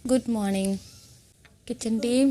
Good morning, kitchen team.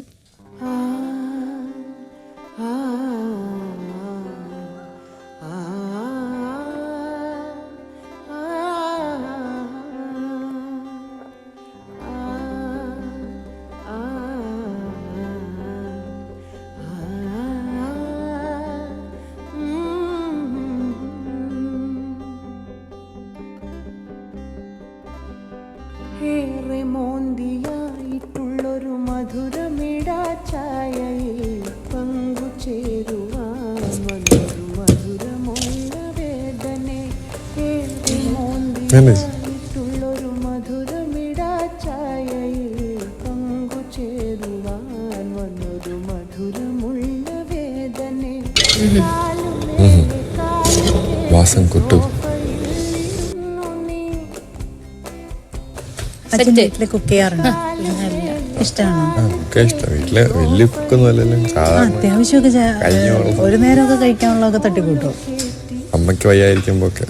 ഏറെ മോന്തിയായിട്ടുള്ളൊരു മധുരമിട ചായയിൽ പങ്കുചേരുവാൻ വന്നൊരു മധുരമുള്ള വേദനെ. ഏറെ മോന്തിയായിട്ടുള്ളൊരു മധുരമിട ചായയിൽ പങ്കുചേരുവാൻ വന്നൊരു മധുരമുള്ള വേദനെ. വാസം കുട്ടു വീട്ടില് കുക്ക് ചെയ്യാറുണ്ട്. ഇഷ്ടമാണോ? ഇഷ്ടം. വീട്ടില് വലിയ കുക്കൊന്നും അല്ലല്ലോ, അത്യാവശ്യമൊക്കെ ഒരു നേരമൊക്കെ കഴിക്കാനുള്ളതൊക്കെ തട്ടിക്കൂട്ടോ. അമ്മയ്ക്ക് വയ്യായിരിക്കുമ്പോ ഒക്കെ.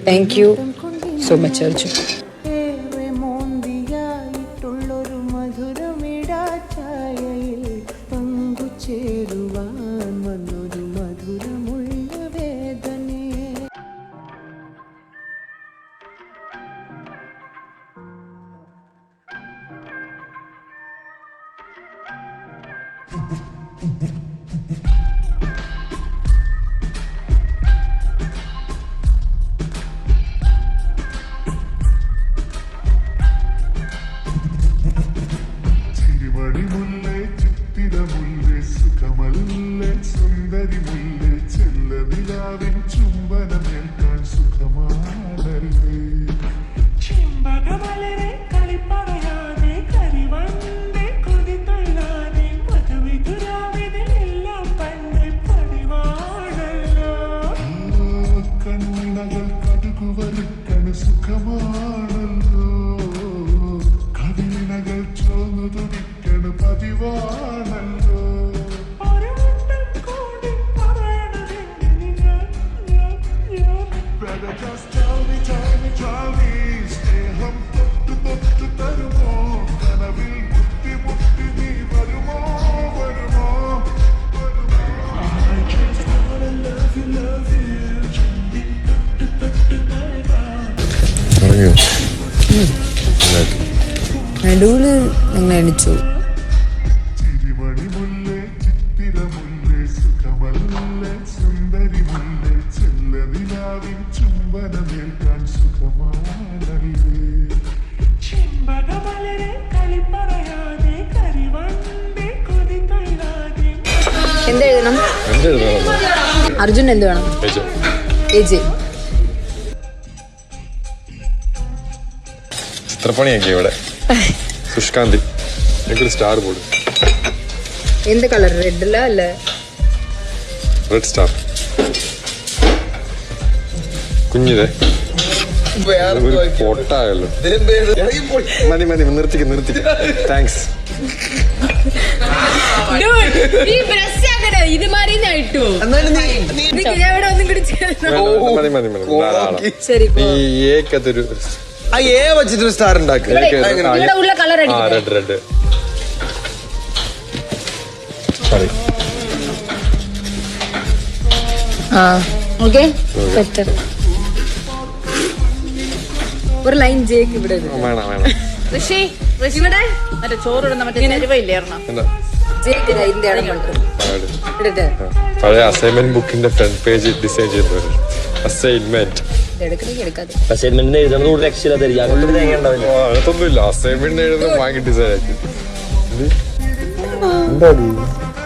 Thank you so much Arjun. ഏറെ മോന്തിയായിട്ടുള്ളൊരു മധുരമിട ചായയിൽ പങ്കുചേരുവാൻ വന്നൊരു മധുരമുള്ള വേദനെ. ചിരിമണിമുല്ലേ ചിത്തിരമുല്ലേ സുഖമല്ലേ സുന്ദരിമുല്ലേ ചെല്ലനിലാവിൻ ചുംബനമേൽക്കാൻ സുഖമാണല്ലേ. ചിമ്പകമലരെ കളിപ്പറയാതെ കരിവണ്ടേ കൊതിതൊഴിലാതെ മധുവിധുരാവിതെല്ലാം പണ്ട് പതിവാണല്ലോ. കണ്ണുകൾ കടുകുവരുക്കണ് സുഖമാണല്ലോ. കവിളിനകൾ ചോന്നു തുടിക്കണ് പതിവാണല്ലോ. ഒരു വട്ടം കൂടി പറയണതെങ്ങനെ ഞാൻ Better just tell me, സ്നേഹം തൊട്ട് തൊട്ട് തരുമോ? കനവിൽ മുട്ടി മുട്ടി നീ വരുമോ വരുമോ? തുടങ്ങിയോ? നടുവില് നിങ്ങൾ എണിച്ചു. ചിരിമണിമുല്ലേ ചിത്തിരമുല്ലേ സുഖമല്ലേ സുന്ദരിമുല്ലേ ചെല്ലനിലാവിൻ ചുംബനമേൽക്കാൻ സുഖമാണല്ലേ. ചിമ്പകമലരെ കളിപ്പറയാതെ കരിവണ്ടേ കൊതിതൊഴിലാതെ. എന്തെഴുതണം അർജുൻ? എന്ത് വേണം? ഏജ് ചിത്രപ്പണിയൊക്കെ ഇവിടെ. സുഷ്കാന്തി എനിക്കൊരു സ്റ്റാർ പോടും. എന്ത് കളർ? റെഡ് അല്ല റെഡ് സ്റ്റാർ. കുഞ്ഞിതേ പൊട്ടായല്ലോ. മതി മതി, നിർത്തിക്ക് നിർത്തിക്ക്. താങ്ക്സ്. ഇത് മാറി ഞാൻ ഇട്ടു. മതി മതി മതി, ധാരാളം. ശരി, ഈ ഏക്കത്തൊരു വെച്ചിട്ടൊരു സ്റ്റാർ ഉണ്ടാക്കി. ഉള്ള colour red red. Sorry. Okay. ഒരു ലൈൻ ജേക്ക് ഇവിടെ വേണം വേണം. ഇവിടെ മറ്റേ ചോറിടുന്ന മറ്റേ ചെരുവയില്ലായിരുന്നു. എന്താ ജേക്ക് ഇതിന്റെ ഇടം ഇടട്ടെ. പഴയ അസൈൻമെന്റ് ബുക്കിന്റെ ഫ്രണ്ട് പേജ് ഡിസൈൻ ചെയ്തു. അസൈൻമെന്റ് അസൈൻമെന്റിന് എഴുതുന്നത് ഒരു അതൊന്നുമില്ല. അസൈൻമെന്റ് എഴുതുന്നത് വാങ്ങി ഡിസൈൻ ആക്കി.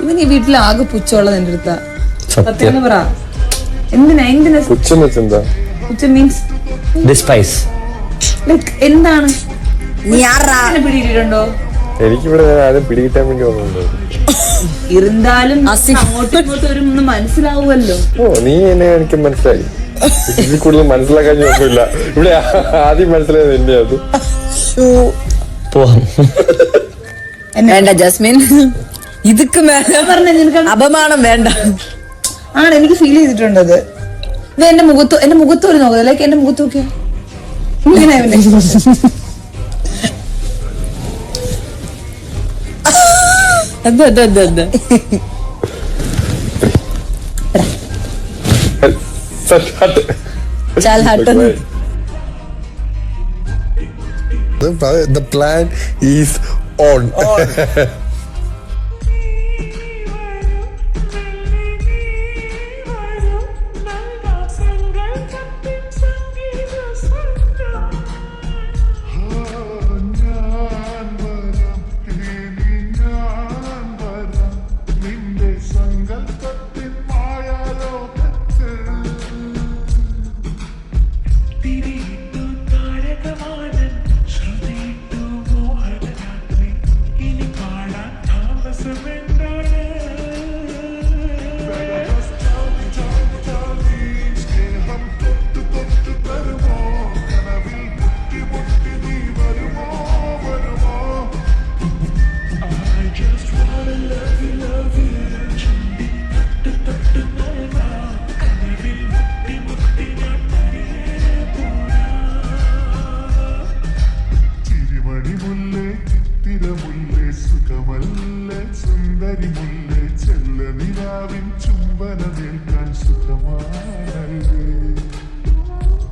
ഇവൻ ഈ വീട്ടിൽ ആകെ പുച്ഛമുള്ളത് എന്റെ അടുത്ത. സത്യം പറ. എന്തിനാ പുച്ഛം വെച്ചെന്താ? പുച്ഛം മീൻസ് ഡിസ്പൈസ്. ലൈക്ക് എന്താണ്? നീ പിടിയിട്ടുണ്ടോ? എനിക്കിവിടെ ആരും പിടികിട്ടാൻ വേണ്ടി വന്നുണ്ടോ? ഇരുന്നാലും അങ്ങോട്ടും ഇങ്ങോട്ടും ഒരു ഒന്ന് മനസ്സിലാവുമല്ലോ. ഓ, നീ എന്നെ എനിക്ക് മനസ്സിലായി. ഇതിൽ കൂടുതൽ മനസ്സിലാക്കാൻ ഒന്നുമില്ല. ഇവിടെ ആദ്യം മനസ്സിലായത് എന്റെ അത്. വേണ്ട ജാസ്മിൻ, ഇതൊക്കെ അപമാനം വേണ്ട. ആണ് എനിക്ക് ഫീൽ ചെയ്തിട്ടുണ്ടത്. ഇത് എന്റെ മുഖത്ത് ഒരു നോക്കുക. ലൈക്ക് എന്റെ മുഖത്ത് നോക്കിയ അത് ചാൽ hut The plan is on. ഞാൻ വരാം ഇനി ഞാൻ വരാം നിന്റെ സങ്കൽപ്പത്തിൻ മായാലോകത്ത് തിരിയിട്ടു താരകവാനൻ ശ്രുതിയിട്ടു മോഹനരാത്രി ഇനി പാടാൻ താമസമെന്താണ് സ്നേഹം തൊട്ട് തൊട്ട് തരുമോ കനവിൽ മുട്ടി മുട്ടി നീ വരുമോ വരുമോ I just wanna love you ചുണ്ടി തൊട്ട് തൊട്ട് നൽകാം കനവിൽ മുട്ടി മുട്ടി ഞാൻ തനിയെ പോരാ ചിരിമണി മുല്ലേ ചിത്തിരമുല്ലേ സുഖമല്ലേ സുന്ദരി മുല്ലേ ചെല്ല നിലാവിൻ ചുംബനമേൽക്കാൻ സുഖമാണല്ലേ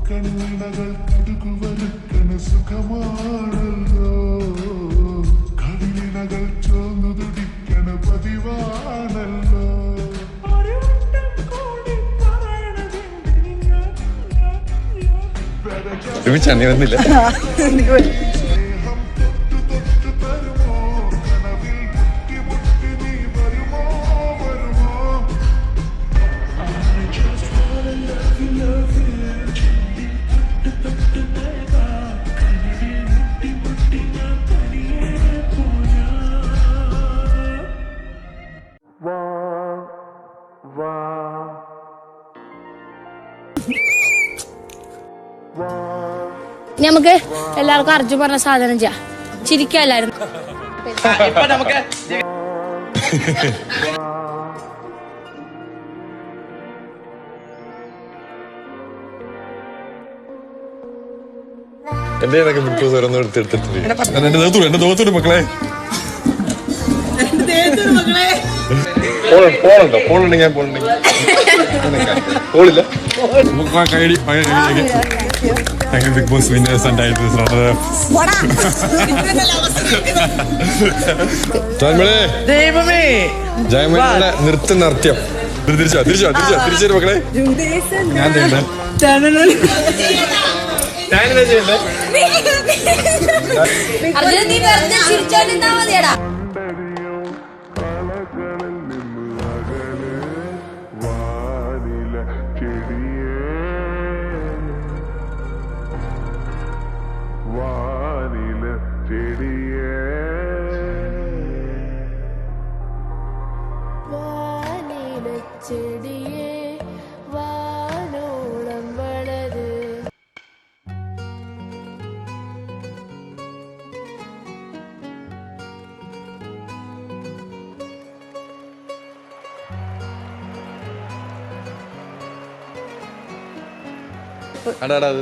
കണ്ണകൾ കടുകുവരുക്കണ സുഖമാണല്ലോ കവിളിനകൾ ചോന്നു തുടിക്കണ പതിവാണല്ലോ ഒരു വട്ടം കൂടി പറയണതെന്തിന് ഞാൻ ചണ്ണി വന്നില്ല. സ്നേഹം തൊട്ട് തൊട്ട് തരുമോ കനവിൽ മുട്ടി മുട്ടി നീ വരുമോ വരുമോ I just wanna love you ചുണ്ടി തൊട്ട് തൊട്ട് നൽകാം കനവിൽ മുട്ടി മുട്ടി ഞാൻ തനിയെ പോരാ ഇനി നമുക്ക് എല്ലാവർക്കും അർജുൻ പറഞ്ഞ സാധനം ചെയ്യാം. ചിരിക്കല്ലായിരുന്നു. ഇപ്പൊ നമുക്ക് എന്റെ കണക്ക് ബിഗ് ബോസ് ഓരോന്നും എടുത്തിട്ടില്ലേ? എന്റെ ദേഹത്തോട് മക്കളെ പോളുണ്ട് ഞാൻ പോളുണ്ടെങ്കിൽ പോളില്ല. ബിഗ് ബോസ് വിന്നേഴ്സ് ആൻഡ് ദൈവമേ ജയമണിയുടെ നൃത്ത നൃത്യം തിരിച്ചു മക്കളെ. ഞാൻ ചെയ്യണ്ടേ? ഞാനെന്താ ചെയ്യണ്ടേ? അർജുൻ നീ വെറുതെ ചിരിച്ചോണ്ടിരുന്നാ മതിയടാ. ചെടിയേ വാനോളം വളര്. അടാ അത്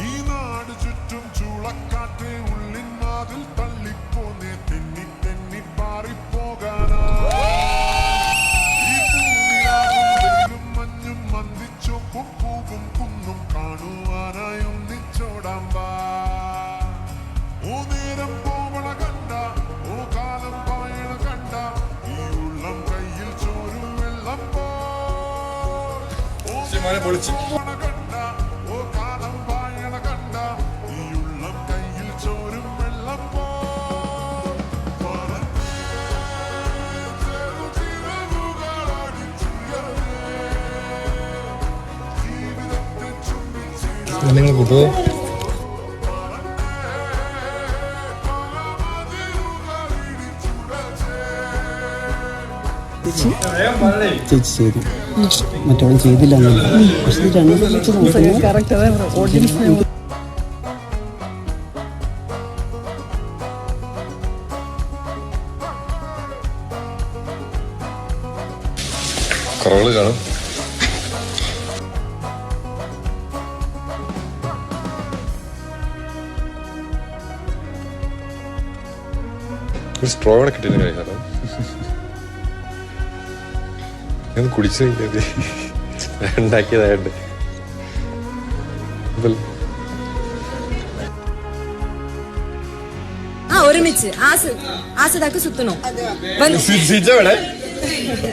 ഈ നാട് ചുറ്റും ചൂളക്കാറ്റ് ഉള്ളിൻ വാതിൽ തള്ളിപ്പോന്നേ തെന്നി തെന്നി പാറിപ്പോകാനാ ഈ ഭൂമിയാകും മഞ്ഞും മന്ദിച്ചു പൂവും കുന്നും കാണുവാനായി ഒന്നിച്ചോടാം വാ ഓ നേരം പോവണ കണ്ട ഓ കാലം പായണ കണ്ട ഈ ഉള്ളം കയ്യിൽ ചോരും വെള്ളം പോ പൊളിച്ചു. കണ്ട ഓ കാലം പായണ കണ്ട ഈ ഉള്ളം കയ്യിൽ ചോരും വെള്ളം പോ നിങ്ങൾ കൂട്ടോ ചേച്ചി ശരി മറ്റവൻ ചെയ്തില്ല പക്ഷെ ഇത് രണ്ടും വെച്ച് നോക്കുമ്പോൾ കുറവുകൾ കാണും. സ്ട്രോ കൂടെ കിട്ടിയ കഴിക്കാറ് ഞാൻ കുടിച്ചു ഉണ്ടാക്കിയതായിട്ട് ഒരുമിച്ച് ആസിതാക്ക് സുത്തണോ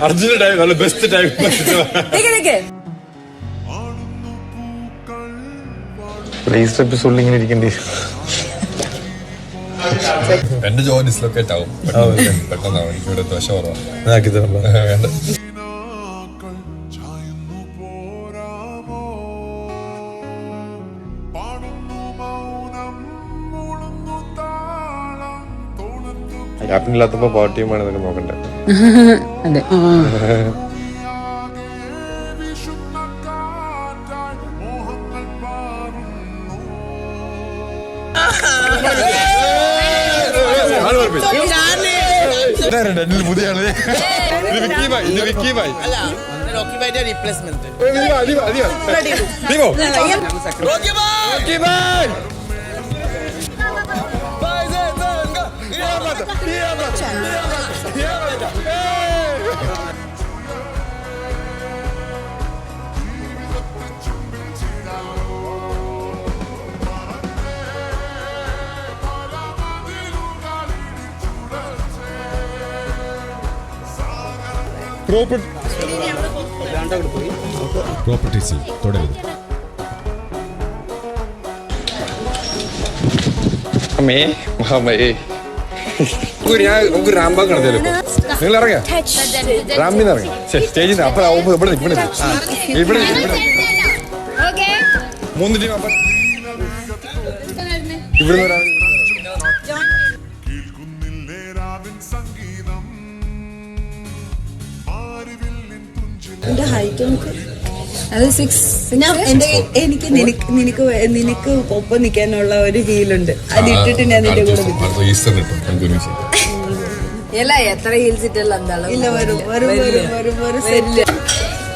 അർജുന ടൈം നല്ല ബെസ്റ്റ് ടൈം. ലേസ്റ്റ് എപ്പിസോഡിൽ ഇങ്ങനെ ഇരിക്കേണ്ടി എന്റെ ജോ ഡിസ്ലൊക്കേറ്റ് ആവും പെട്ടെന്നാവും. എനിക്കിവിടെ ദോശ കുറവാണ്. ക്യാപ്റ്റനില്ലാത്തപ്പോ പവർ ടീമാണ് എന്നൊക്കെ നോക്കണ്ടേ. അതെ പ്രോപ്പർട്ടീസിൽ തുടരുന്നു. നമുക്ക് റാംബാഗ് നടത്തിയാലോ? നിങ്ങൾ ഇറങ്ങിയ റാമ്പിന്ന് ഇറങ്ങി സ്റ്റേജിൽ നിന്ന് അപ്പൊ ഇവിടെ ഇവിടെ 3 ടീം അപ്പൊ ഇവിടുന്ന് ഒരാൾ അത് 6 എനിക്ക് നിനക്ക് ഒപ്പം നിൽക്കാനുള്ള ഒരു ഹീലുണ്ട്. അത് ഇട്ടിട്ട് ഞാൻ നിന്റെ കൂടെ ഇല്ല. എത്ര ഹീൽസ് ഇട്ടല്ല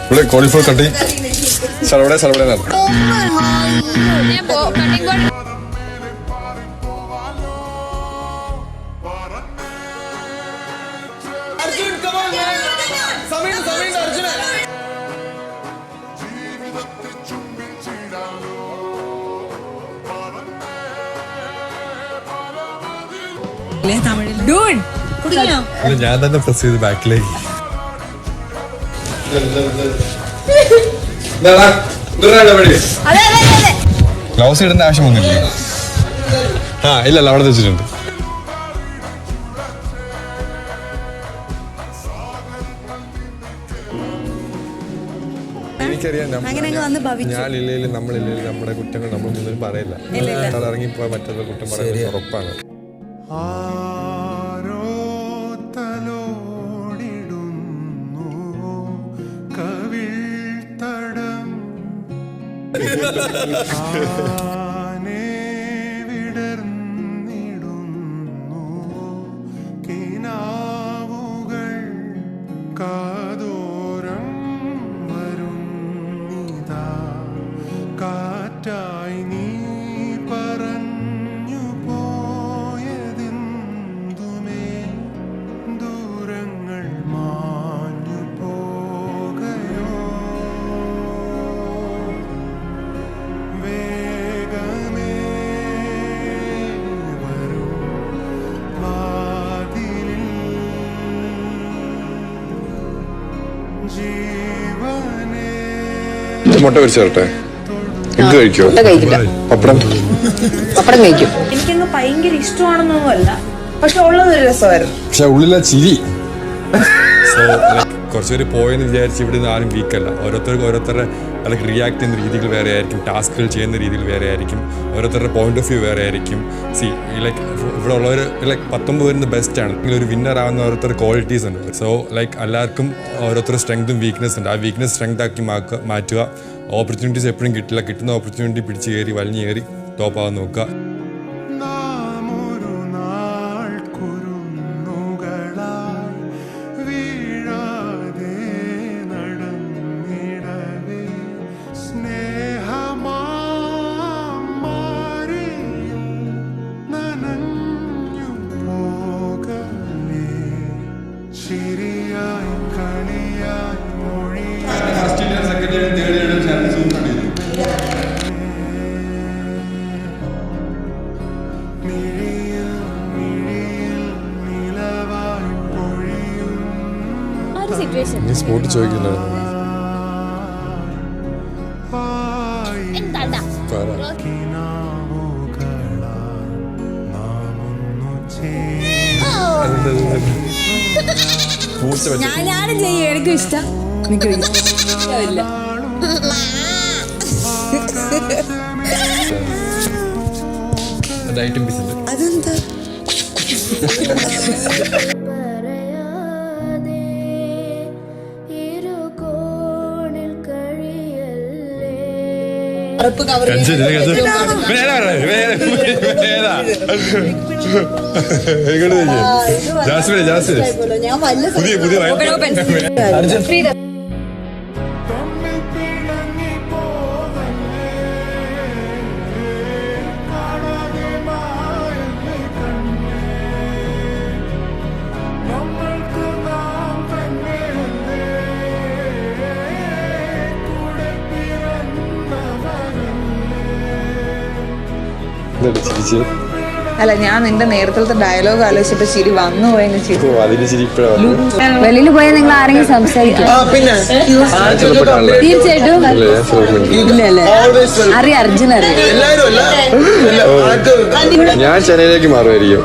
ഇവിടെ കോളിഫ്ലവർ കട്ടി സലവട ഞാൻ തന്നെ പ്രസ് ചെയ്ത് ബാക്കിലേക്ക് ഗ്ലൗസ് ഇടേണ്ട ആവശ്യമൊന്നുമില്ല. ഇല്ലല്ല അവിടെ വെച്ചിട്ടുണ്ട്. എനിക്കറിയാം ഞാനില്ലേലും നമ്മളില്ലേലും നമ്മുടെ കുറ്റങ്ങൾ നമ്മൾ മുന്നിൽ പറയില്ല. ഇറങ്ങിപ്പോ മറ്റുള്ള കുറ്റം പറയുന്നത് ഉറപ്പാണ്. കാറ്റായി നീ പറഞ്ഞു പോയതെന്തുമേ ദൂരങ്ങൾ മാഞ്ഞു പോകയോ വേഗമേ വരൂ വാതിലിൽ ജീവനേ. മുട്ട പൊരിച്ചു തരട്ടെ? എന്ത് കഴിക്കോ? പപ്പടം കഴിക്കും. എനിക്കങ്ങ് ഭയങ്കര ഇഷ്ടമാണെന്നൊന്നും അല്ല, പക്ഷെ ഉള്ളതൊരു രസമായിരുന്നു. പക്ഷെ ഉള്ളിലെ ചിരി കുറച്ചുപേര് പോയെന്ന് വിചാരിച്ച് ഇവിടെ നിന്ന് ആരും വീക്കല്ല. ഓരോരുത്തരുടെ അല്ലെങ്കിൽ റിയാക്ട് ചെയ്യുന്ന രീതികൾ വേറെ ആയിരിക്കും, ടാസ്കുകൾ ചെയ്യുന്ന രീതിയിൽ വേറെ ആയിരിക്കും, ഓരോരുത്തരുടെ പോയിന്റ് ഓഫ് വ്യൂ വേറെ ആയിരിക്കും. ലൈക്ക് ഇവിടെ ഉള്ളവർ ലൈക്ക് 19 പേരുന്ന ബെസ്റ്റ് ആണ്. ഒരു വിന്നർ ആവുന്ന ഓരോരുത്തരുടെ ക്വാളിറ്റീസ് ഉണ്ട്. സോ ലൈക്ക് എല്ലാവർക്കും ഓരോരുത്തരുടെ സ്ട്രെങ്തും വീക്ക്നെസ് ഉണ്ട്. ആ വീക്ക്നെസ് സ്ട്രെങ്ത് ആക്കി മാറ്റുക. ഓപ്പർച്യൂണിറ്റീസ് എപ്പോഴും കിട്ടില്ല. കിട്ടുന്ന ഓപ്പർച്യൂണിറ്റി പിടിച്ച് കയറി വലിഞ്ഞു കയറി ടോപ്പ് ആവാൻ നോക്കുക. വീഴാതെ നടന്നു സിറ്റുവേഷൻ നീ സ്പോട്ട് ചോദിക്കില്ല എന്താ ഞാനും ചെയ്യും, എനിക്കും ഇഷ്ടം. എനിക്കില്ല. ഐറ്റം പീസ് ഉണ്ട്. അതെന്താ? അല്ല, ഞാൻ നിന്റെ നേരത്തെ ഡയലോഗ് ആലോചിച്ചപ്പോ ചിരി വന്നു പോയെന്ന് ചിരി. വെളിയിൽ പോയാൽ നിങ്ങൾ ആരെങ്കിലും സംസാരിക്കും തീർച്ചയായിട്ടും ഇല്ലല്ലേ? അറിയാം, അർജുൻ അറിയാം. ഞാൻ ചെന്നൈയിലേക്ക് മാറുമായിരിക്കും.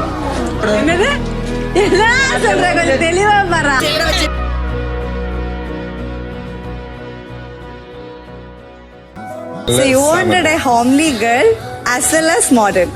തെളിവാ പറ. So you wanted a homely girl as well as modern.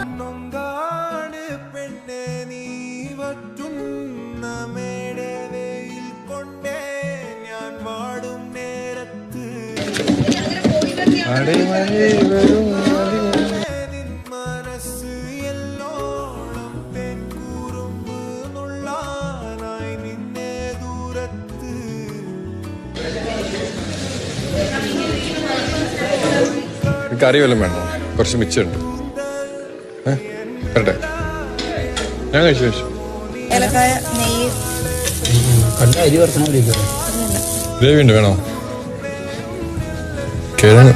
കറി വല്ലതും വേണോ? കുറച്ച് മിച്ചമുണ്ട്. വരട്ടെ? ഞാൻ കഴിച്ചു. ഏലക്കായ, നെയ്യ്. അരി വറുക്കാൻ ഗ്രേവി ഉണ്ട്, വേണോ? കിഴങ്ങ്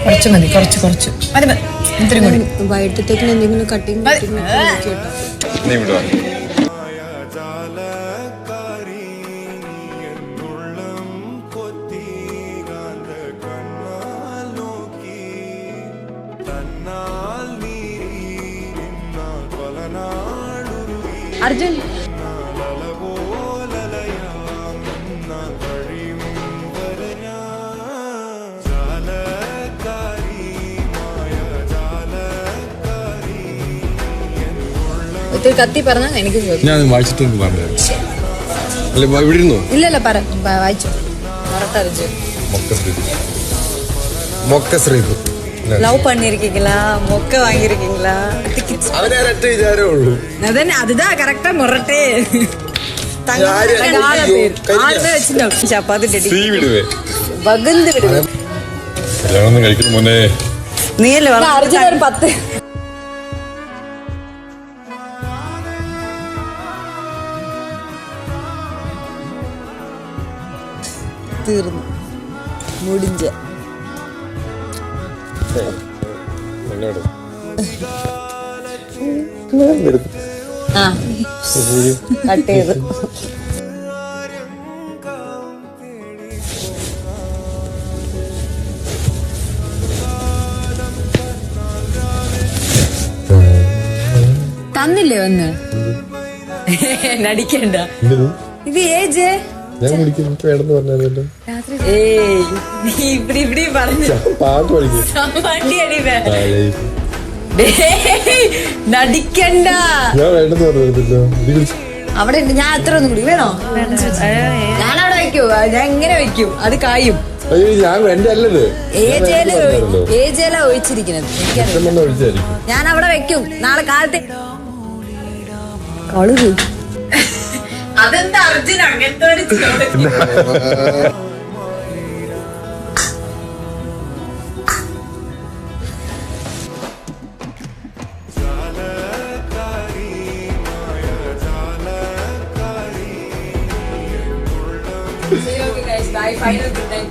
കുറച്ച് മതി, കുറച്ച് മതി. ഇത്രയും കൂടി. വൈകിട്ടത്തേക്ക് എന്തെങ്കിലും കട്ടിങ് നീ വിടുവാ. അർജുൻ ഒത്തിരി കത്തി പറഞ്ഞാ എനിക്ക് ഞാൻ വായിച്ചിട്ട് പറഞ്ഞു. അല്ല, ഇവിടെ ഇരുന്നു. ഇല്ലല്ല, വായിച്ചു. അർജുൻ മൊക്ക ശ്രീതു ലവ് பண்ணிருக்கீங்களா? மொக்க வாங்கிருக்கீங்களா? അവനൊരൊറ്റ വിചാരമേ ഉള്ളൂ. அதுதான் கரெக்டா முரட்டே. ചപ്പാത്തി തീ വിടുവേ. വകന്ത് വിടുവേ. കല്യാണം കഴിക്കുന്നു മോനെ. നീയല്ലേ അർജുൻ ഒരു 10 തീർന്നു മുടിഞ്ച. കട്ട് ചെയ്ത് തന്നില്ലേ വന്ന്? നടിക്കണ്ട. ഇത് ഏജ് ഞാൻ വേണമെന്ന് പറഞ്ഞല്ലോ. ഇവിടെ പറഞ്ഞു പാട്ട് പഠിക്കും. നടിക്കണ്ട. ഞാൻ വേണ്ടെന്ന് പറഞ്ഞല്ലോ. അവിടെ ഉണ്ട്. ഞാൻ അത്ര ഒന്നും കൂടി വേണോ? ഞാൻ അവിടെ വെക്കൂ. ഞാൻ എങ്ങനെ വെക്കും? അത് കായും. ഞാൻ എന്റെ അല്ലത്. ഏജേല ഒഴിച്ചിരിക്കുന്നത്. ഞാൻ അവിടെ വെക്കും നാളെ കാലത്തെ. അതെന്താ അർജുൻ അങ്ങനത്തെ final good night.